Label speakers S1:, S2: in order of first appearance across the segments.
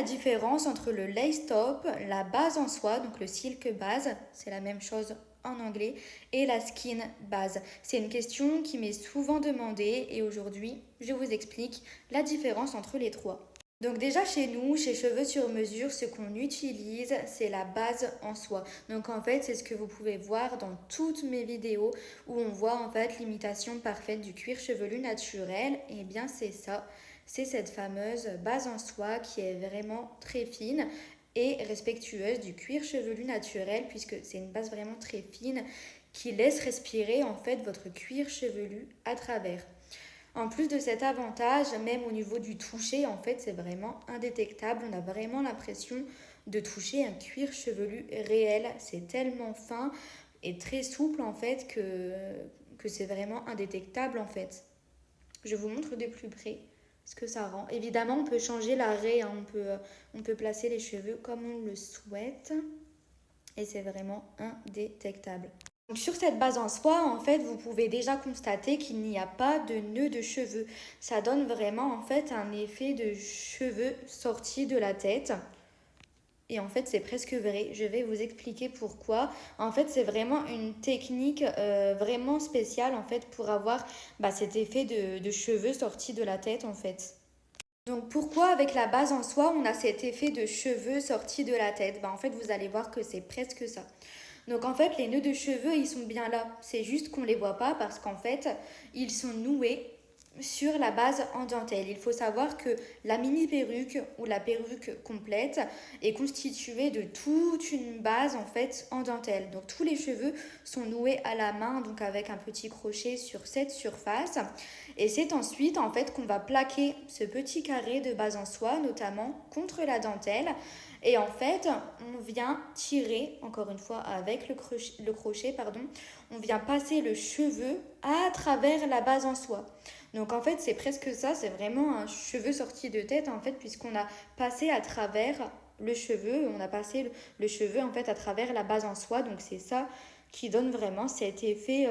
S1: la différence entre le lace top, la base en soie, donc le silk base, c'est la même chose en anglais, et la skin base? C'est une question qui m'est souvent demandée et aujourd'hui, je vous explique la différence entre les trois. Donc déjà chez nous, chez Cheveux sur mesure, ce qu'on utilise, c'est la base en soie. Donc en fait, c'est ce que vous pouvez voir dans toutes mes vidéos où on voit en fait l'imitation parfaite du cuir chevelu naturel. Et bien c'est ça, c'est cette fameuse base en soie qui est vraiment très fine et respectueuse du cuir chevelu naturel puisque c'est une base vraiment très fine qui laisse respirer en fait votre cuir chevelu à travers. En plus de cet avantage, même au niveau du toucher, en fait, c'est vraiment indétectable. On a vraiment l'impression de toucher un cuir chevelu réel. C'est tellement fin et très souple, en fait, que c'est vraiment indétectable, en fait. Je vous montre de plus près ce que ça rend. Évidemment, on peut changer la raie, hein. On peut placer les cheveux comme on le souhaite. Et c'est vraiment indétectable. Donc sur cette base en soie, en fait, vous pouvez déjà constater qu'il n'y a pas de nœud de cheveux. Ça donne vraiment, en fait, un effet de cheveux sortis de la tête. Et en fait, c'est presque vrai. Je vais vous expliquer pourquoi. En fait, c'est vraiment une technique vraiment spéciale, en fait, pour avoir cet effet de cheveux sortis de la tête, en fait. Donc pourquoi avec la base en soie, on a cet effet de cheveux sortis de la tête? En fait, vous allez voir que c'est presque ça. Donc en fait, les nœuds de cheveux, ils sont bien là. C'est juste qu'on ne les voit pas parce qu'en fait, ils sont noués sur la base en dentelle. Il faut savoir que la mini perruque ou la perruque complète est constituée de toute une base en fait en dentelle. Donc tous les cheveux sont noués à la main, donc avec un petit crochet sur cette surface. Et c'est ensuite en fait qu'on va plaquer ce petit carré de base en soie, notamment contre la dentelle. Et en fait, on vient tirer, encore une fois avec le crochet, on vient passer le cheveu à travers la base en soie. Donc en fait, c'est presque ça, c'est vraiment un cheveu sorti de tête en fait, puisqu'on a passé à travers le cheveu, on a passé le cheveu en fait à travers la base en soie. Donc c'est ça qui donne vraiment cet effet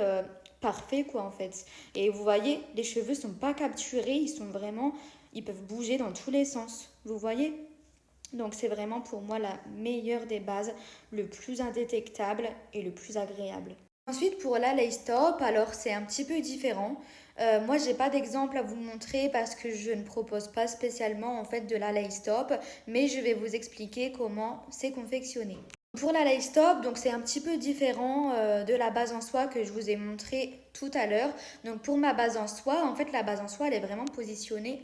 S1: parfait quoi en fait. Et vous voyez, les cheveux sont pas capturés, ils peuvent bouger dans tous les sens. Vous voyez? Donc c'est vraiment pour moi la meilleure des bases, le plus indétectable et le plus agréable. Ensuite pour la lace top, alors c'est un petit peu différent. Moi j'ai pas d'exemple à vous montrer parce que je ne propose pas spécialement en fait de la lace top, mais je vais vous expliquer comment c'est confectionné. Pour la lace top, donc c'est un petit peu différent de la base en soie que je vous ai montré tout à l'heure. Donc pour ma base en soie, en fait la base en soie elle est vraiment positionnée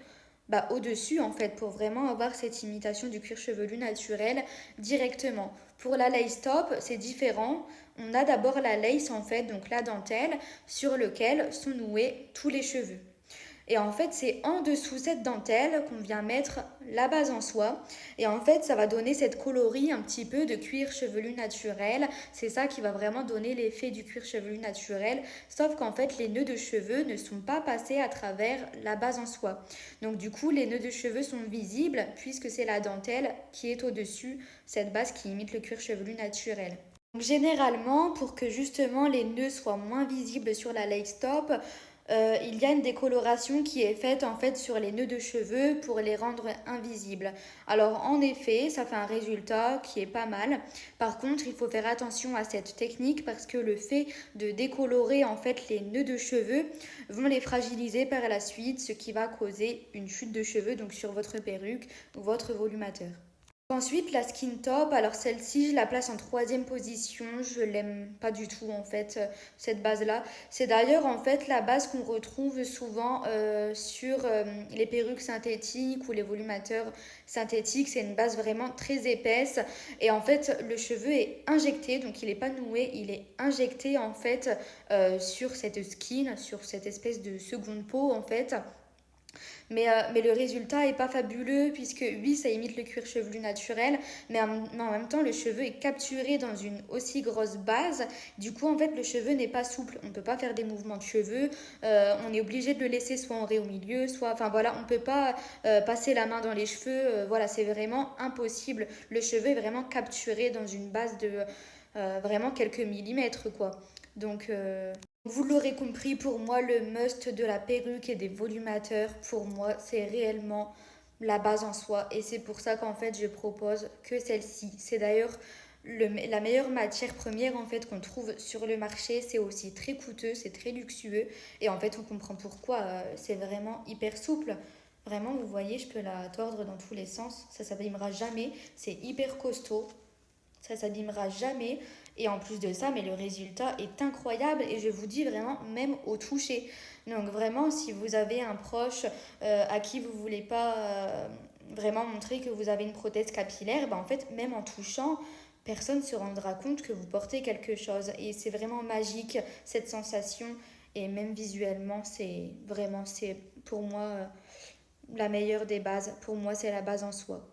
S1: au-dessus en fait pour vraiment avoir cette imitation du cuir chevelu naturel directement. Pour la lace top, c'est différent. On a d'abord la lace en fait, donc la dentelle sur lequel sont noués tous les cheveux. Et en fait, c'est en dessous cette dentelle qu'on vient mettre la base en soie. Et en fait, ça va donner cette colorie un petit peu de cuir chevelu naturel. C'est ça qui va vraiment donner l'effet du cuir chevelu naturel. Sauf qu'en fait, les nœuds de cheveux ne sont pas passés à travers la base en soie. Donc du coup, les nœuds de cheveux sont visibles puisque c'est la dentelle qui est au-dessus, cette base qui imite le cuir chevelu naturel. Donc, généralement, pour que justement les nœuds soient moins visibles sur la lace top, il y a une décoloration qui est faite en fait sur les nœuds de cheveux pour les rendre invisibles. Alors en effet, ça fait un résultat qui est pas mal. Par contre, il faut faire attention à cette technique parce que le fait de décolorer en fait les nœuds de cheveux vont les fragiliser par la suite, ce qui va causer une chute de cheveux donc sur votre perruque ou votre volumateur. Ensuite, la skin top, alors celle-ci, je la place en troisième position. Je l'aime pas du tout en fait, cette base-là. C'est d'ailleurs en fait la base qu'on retrouve souvent sur les perruques synthétiques ou les volumateurs synthétiques. C'est une base vraiment très épaisse et en fait le cheveu est injecté, donc il n'est pas noué, il est injecté en fait sur cette skin, sur cette espèce de seconde peau en fait. Mais le résultat est pas fabuleux puisque oui, ça imite le cuir chevelu naturel, mais en même temps, le cheveu est capturé dans une aussi grosse base. Du coup, en fait, le cheveu n'est pas souple. On ne peut pas faire des mouvements de cheveux. On est obligé de le laisser soit en raie au milieu, soit... Enfin voilà, on ne peut pas passer la main dans les cheveux. Voilà, c'est vraiment impossible. Le cheveu est vraiment capturé dans une base de vraiment quelques millimètres, quoi. Donc... Vous l'aurez compris, pour moi, le must de la perruque et des volumateurs, pour moi, c'est réellement la base en soi. Et c'est pour ça qu'en fait, je propose que celle-ci. C'est d'ailleurs la meilleure matière première en fait qu'on trouve sur le marché. C'est aussi très coûteux, c'est très luxueux. Et en fait, on comprend pourquoi. C'est vraiment hyper souple. Vraiment, vous voyez, je peux la tordre dans tous les sens. Ça s'abîmera jamais. C'est hyper costaud. Ça s'abîmera jamais. Et en plus de ça, mais le résultat est incroyable. Et je vous dis vraiment, même au toucher. Donc vraiment, si vous avez un proche à qui vous voulez pas vraiment montrer que vous avez une prothèse capillaire, bah en fait, même en touchant, personne ne se rendra compte que vous portez quelque chose. Et c'est vraiment magique, cette sensation. Et même visuellement, c'est vraiment, c'est pour moi la meilleure des bases. Pour moi, c'est la base en soi.